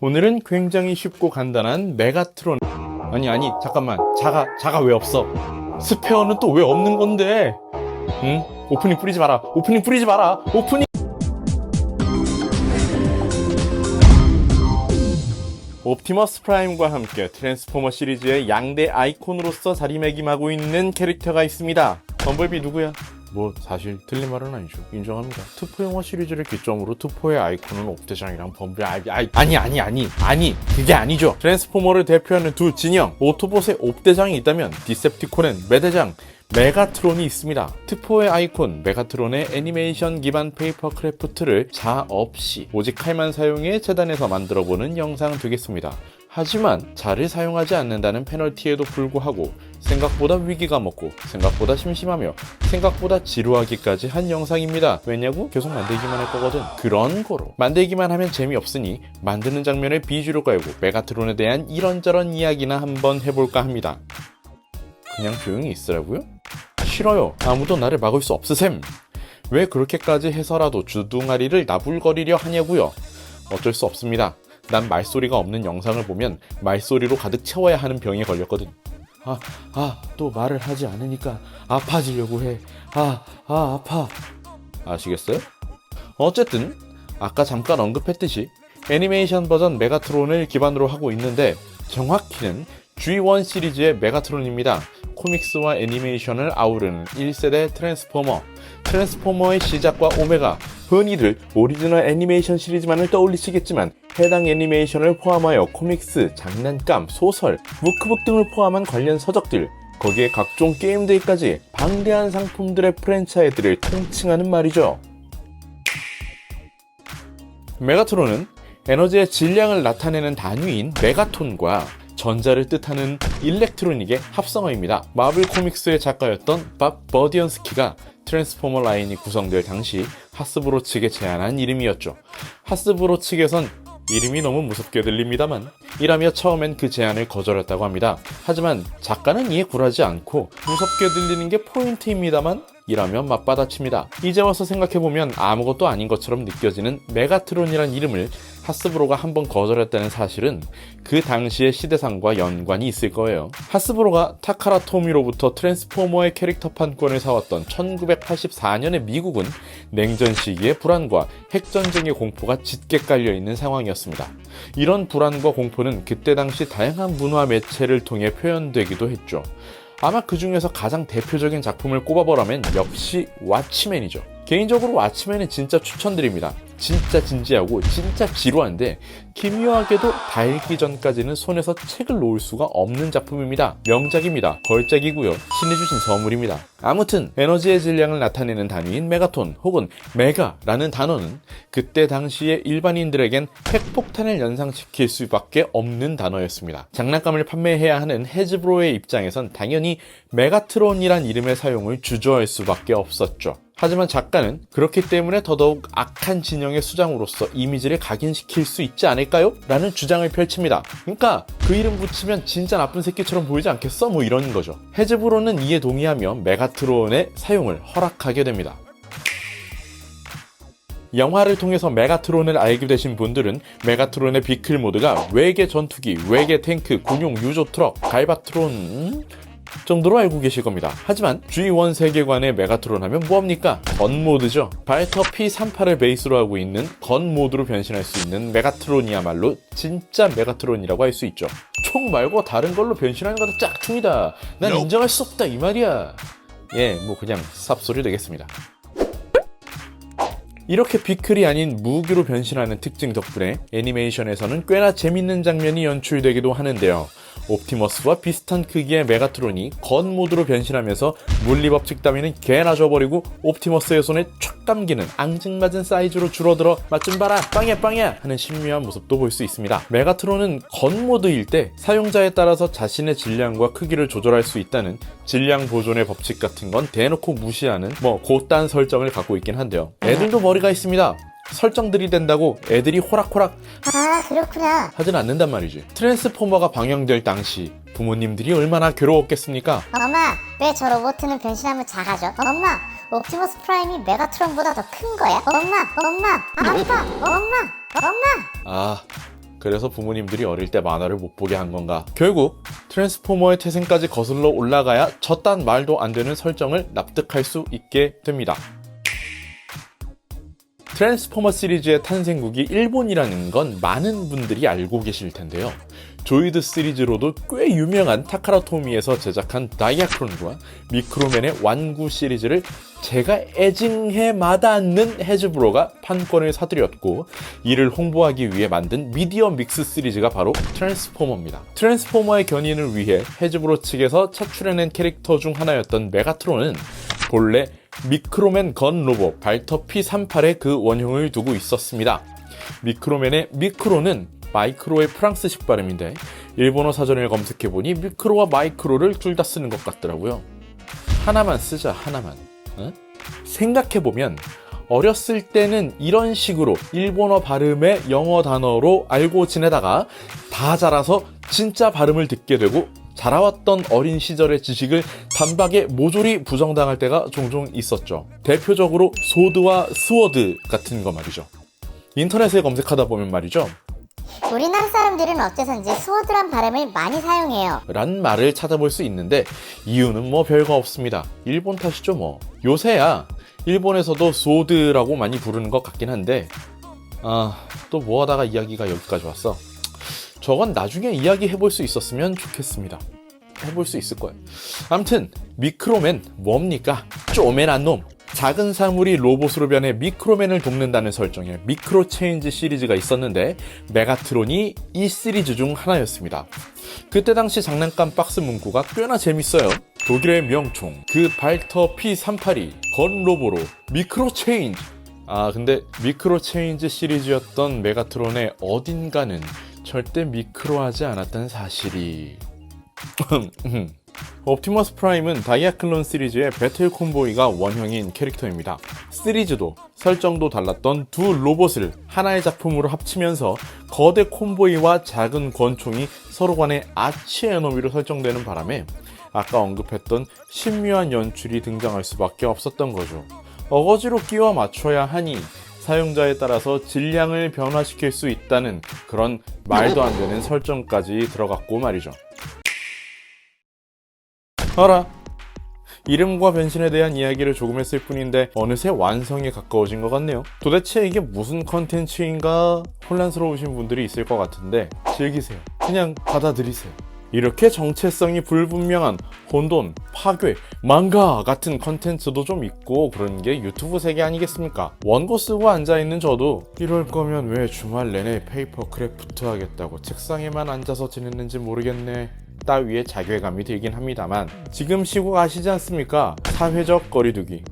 오늘은 굉장히 쉽고 간단한 메가트론. 아니 잠깐만, 자가 왜 없어? 스페어는 또 왜 없는 건데? 응? 오프닝 뿌리지 마라. 옵티머스 프라임과 함께 트랜스포머 시리즈의 양대 아이콘으로서 자리매김하고 있는 캐릭터가 있습니다. 범블비 누구야? 뭐 사실 틀린 말은 아니죠. 인정합니다. 투포 영화 시리즈를 기점으로 투포의 아이콘은 옵대장이랑 범블비 아니 그게 아니죠. 트랜스포머를 대표하는 두 진영, 오토봇의 옵대장이 있다면 디셉티콘엔 매대장 메가트론이 있습니다. 투포의 아이콘 메가트론의 애니메이션 기반 페이퍼 크래프트를 자 없이 오직 칼만 사용해 재단에서 만들어보는 영상 되겠습니다. 하지만 자를 사용하지 않는다는 페널티에도 불구하고 생각보다 위기가 먹고 생각보다 심심하며 생각보다 지루하기까지 한 영상입니다. 왜냐고? 계속 만들기만 할 거거든. 그런 거로 만들기만 하면 재미없으니 만드는 장면을 비주로 깔고 메가트론에 대한 이런저런 이야기나 한번 해볼까 합니다. 그냥 조용히 있으라고요? 싫어요. 아무도 나를 막을 수 없으셈. 왜 그렇게까지 해서라도 주둥아리를 나불거리려 하냐고요? 어쩔 수 없습니다. 난 말소리가 없는 영상을 보면 말소리로 가득 채워야 하는 병에 걸렸거든. 또 말을 하지 않으니까 아파지려고 해. 아파. 아시겠어요? 어쨌든 아까 잠깐 언급했듯이 애니메이션 버전 메가트론을 기반으로 하고 있는데 정확히는 G1 시리즈의 메가트론입니다. 코믹스와 애니메이션을 아우르는 1세대 트랜스포머의 시작과 오메가, 흔히들 오리지널 애니메이션 시리즈만을 떠올리시겠지만 해당 애니메이션을 포함하여 코믹스, 장난감, 소설, 무크북 등을 포함한 관련 서적들, 거기에 각종 게임들까지 방대한 상품들의 프랜차이즈를 통칭하는 말이죠. 메가트론은 에너지의 질량을 나타내는 단위인 메가톤과 전자를 뜻하는 일렉트로닉의 합성어입니다. 마블 코믹스의 작가였던 밥 버디언스키가 트랜스포머 라인이 구성될 당시 하스브로 측에 제안한 이름이었죠. 하스브로 측에선 이름이 너무 무섭게 들립니다만 이라며 처음엔 그 제안을 거절했다고 합니다. 하지만 작가는 이에 굴하지 않고 무섭게 들리는 게 포인트입니다만 이라며 맞받아칩니다. 이제 와서 생각해보면 아무것도 아닌 것처럼 느껴지는 메가트론이란 이름을 하스브로가 한번 거절했다는 사실은 그 당시의 시대상과 연관이 있을 거예요. 하스브로가 타카라 토미로부터 트랜스포머의 캐릭터 판권을 사왔던 1984년의 미국은 냉전 시기의 불안과 핵전쟁의 공포가 짙게 깔려있는 상황이었습니다. 이런 불안과 공포는 그때 당시 다양한 문화 매체를 통해 표현되기도 했죠. 아마 그 중에서 가장 대표적인 작품을 꼽아보라면 역시 왓치맨이죠. 개인적으로 왓치맨은 진짜 추천드립니다. 진짜 진지하고 진짜 지루한데 기묘하게도 다 읽기 전까지는 손에서 책을 놓을 수가 없는 작품입니다. 명작입니다. 걸작이고요. 신이 주신 선물입니다. 아무튼 에너지의 질량을 나타내는 단위인 메가톤 혹은 메가라는 단어는 그때 당시의 일반인들에겐 핵폭탄을 연상시킬 수밖에 없는 단어였습니다. 장난감을 판매해야 하는 해즈브로의 입장에선 당연히 메가트론이란 이름의 사용을 주저할 수밖에 없었죠. 하지만 작가는 그렇기 때문에 더더욱 악한 진영의 수장으로서 이미지를 각인시킬 수 있지 않을까요? 라는 주장을 펼칩니다. 그러니까 그 이름 붙이면 진짜 나쁜 새끼처럼 보이지 않겠어? 뭐 이런 거죠. 해즈브로는 이에 동의하며 메가트론의 사용을 허락하게 됩니다. 영화를 통해서 메가트론을 알게 되신 분들은 메가트론의 비클 모드가 외계 전투기, 외계 탱크, 군용 유조 트럭, 갈바트론 정도로 알고 계실 겁니다. 하지만 G1 세계관의 메가트론 하면 뭐합니까? 건 모드죠. 발터 P38을 베이스로 하고 있는 건 모드로 변신할 수 있는 메가트론이야말로 진짜 메가트론이라고 할 수 있죠. 총 말고 다른 걸로 변신하는 것도 짝퉁이다. 난 인정할 수 없다 이 말이야. 뭐 그냥 삽소리 되겠습니다. 이렇게 비클이 아닌 무기로 변신하는 특징 덕분에 애니메이션에서는 꽤나 재밌는 장면이 연출되기도 하는데요. 옵티머스와 비슷한 크기의 메가트론이 건 모드로 변신하면서 물리법칙 따위는 개나 줘버리고 옵티머스의 손에 촥 감기는 앙증맞은 사이즈로 줄어들어 맛 좀 봐라 빵야 하는 신묘한 모습도 볼 수 있습니다. 메가트론은 건 모드일 때 사용자에 따라서 자신의 질량과 크기를 조절할 수 있다는 질량 보존의 법칙 같은 건 대놓고 무시하는 곧단 설정을 갖고 있긴 한데요. 애들도 머리가 있습니다. 설정들이 된다고 애들이 호락호락 그렇구나 하진 않는단 말이지. 트랜스포머가 방영될 당시 부모님들이 얼마나 괴로웠겠습니까? 엄마 왜 저 로봇은 변신하면 작아져? 엄마 옵티머스 프라임이 메가트론보다 더 큰 거야? 엄마 아빠 엄마 그래서 부모님들이 어릴 때 만화를 못 보게 한 건가? 결국 트랜스포머의 태생까지 거슬러 올라가야 저딴 말도 안 되는 설정을 납득할 수 있게 됩니다. 트랜스포머 시리즈의 탄생국이 일본이라는 건 많은 분들이 알고 계실 텐데요. 조이드 시리즈로도 꽤 유명한 타카라 토미에서 제작한 다이아크론과 미크로맨의 완구 시리즈를 제가 애증해 마다않는 해즈브로가 판권을 사들였고, 이를 홍보하기 위해 만든 미디어 믹스 시리즈가 바로 트랜스포머입니다. 트랜스포머의 견인을 위해 해즈브로 측에서 차출해낸 캐릭터 중 하나였던 메가트론은 본래 미크로맨 건 로봇 발터 P38의 그 원형을 두고 있었습니다. 미크로맨의 미크로는 마이크로의 프랑스식 발음인데 일본어 사전을 검색해보니 미크로와 마이크로를 둘 다 쓰는 것 같더라고요. 하나만 쓰자, 하나만. 응? 생각해보면 어렸을 때는 이런 식으로 일본어 발음의 영어 단어로 알고 지내다가 다 자라서 진짜 발음을 듣게 되고, 자라왔던 어린 시절의 지식을 단박에 모조리 부정당할 때가 종종 있었죠. 대표적으로 소드와 스워드 같은 거 말이죠. 인터넷에 검색하다 보면 말이죠, 우리나라 사람들은 어째선지 스워드란 발음을 많이 사용해요. 란 말을 찾아볼 수 있는데 이유는 뭐 별거 없습니다. 일본 탓이죠 뭐. 요새야 일본에서도 소드라고 많이 부르는 것 같긴 한데, 또 뭐하다가 이야기가 여기까지 왔어. 저건 나중에 이야기해볼 수 있었으면 좋겠습니다. 해볼 수 있을 거예요. 암튼 미크로맨 뭡니까? 쪼맨한 놈. 작은 사물이 로봇으로 변해 미크로맨을 돕는다는 설정의 미크로 체인지 시리즈가 있었는데 메가트론이 이 시리즈 중 하나였습니다. 그때 당시 장난감 박스 문구가 꽤나 재밌어요. 독일의 명총 그 발터 P38이 건 로보로 미크로 체인지. 근데 미크로 체인지 시리즈였던 메가트론의 어딘가는 절대 미크로하지 않았다는 사실이. 옵티머스 프라임은 다이아클론 시리즈의 배틀 콤보이가 원형인 캐릭터입니다. 시리즈도 설정도 달랐던 두 로봇을 하나의 작품으로 합치면서 거대 콤보이와 작은 권총이 서로 간의 아치 에너미로 설정되는 바람에 아까 언급했던 신묘한 연출이 등장할 수밖에 없었던 거죠. 어거지로 끼워 맞춰야 하니 사용자에 따라서 질량을 변화시킬 수 있다는 그런 말도 안 되는 설정까지 들어갔고 말이죠. 어라, 이름과 변신에 대한 이야기를 조금 했을 뿐인데 어느새 완성에 가까워진 것 같네요. 도대체 이게 무슨 컨텐츠인가 혼란스러우신 분들이 있을 것 같은데 즐기세요. 그냥 받아들이세요. 이렇게 정체성이 불분명한 혼돈, 파괴, 망가 같은 컨텐츠도 좀 있고 그런 게 유튜브 세계 아니겠습니까? 원고 쓰고 앉아있는 저도 이럴 거면 왜 주말 내내 페이퍼 크래프트 하겠다고 책상에만 앉아서 지냈는지 모르겠네 따위의 자괴감이 들긴 합니다만, 지금 시국 아시지 않습니까? 사회적 거리두기.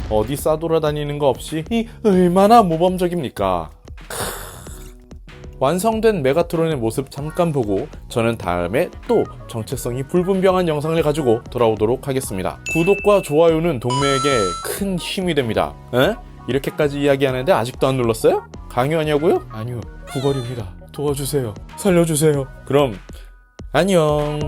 어디 싸돌아다니는 거 없이 이 얼마나 모범적입니까? 완성된 메가트론의 모습 잠깐 보고 저는 다음에 또 정체성이 불분명한 영상을 가지고 돌아오도록 하겠습니다. 구독과 좋아요는 동매에게 큰 힘이 됩니다. 이렇게까지 이야기하는데 아직도 안 눌렀어요? 강요하냐고요? 아니요, 구걸입니다. 도와주세요. 살려주세요. 그럼 안녕.